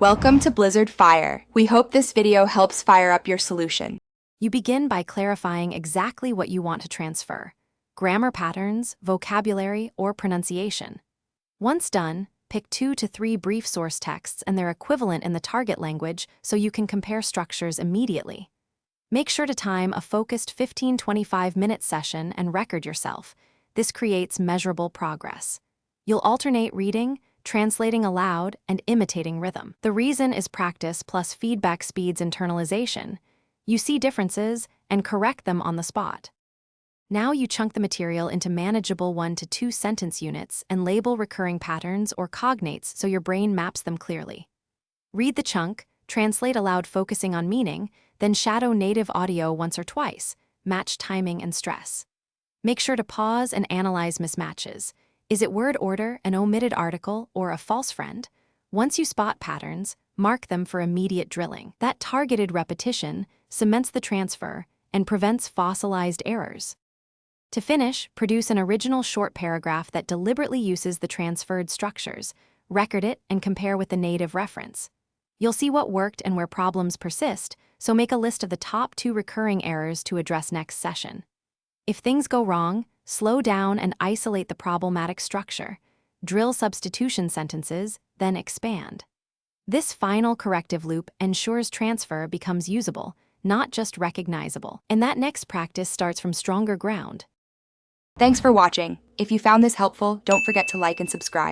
Welcome to Blizzard Fire. We hope this video helps fire up your solution. You begin by clarifying exactly what you want to transfer: grammar patterns, vocabulary, or pronunciation. Once done, pick 2 to 3 brief source texts and their equivalent in the target language so you can compare structures immediately. Make sure to time a focused 15-25-minute session and record yourself. This creates measurable progress. You'll alternate reading, translating aloud, and imitating rhythm. The reason is practice plus feedback speeds internalization. You see differences and correct them on the spot. Now you chunk the material into manageable 1 to 2 sentence units and label recurring patterns or cognates so your brain maps them clearly. Read the chunk, translate aloud focusing on meaning, then shadow native audio once or twice, match timing and stress. Make sure to pause and analyze mismatches. Is it word order, an omitted article, or a false friend? Once you spot patterns, mark them for immediate drilling. That targeted repetition cements the transfer and prevents fossilized errors. To finish, produce an original short paragraph that deliberately uses the transferred structures. Record it and compare with the native reference. You'll see what worked and where problems persist, so make a list of the top 2 recurring errors to address next session. If things go wrong, slow down and isolate the problematic structure. Drill substitution sentences, then expand. This final corrective loop ensures transfer becomes usable, not just recognizable. And that next practice starts from stronger ground. Thanks for watching. If you found this helpful, don't forget to like and subscribe.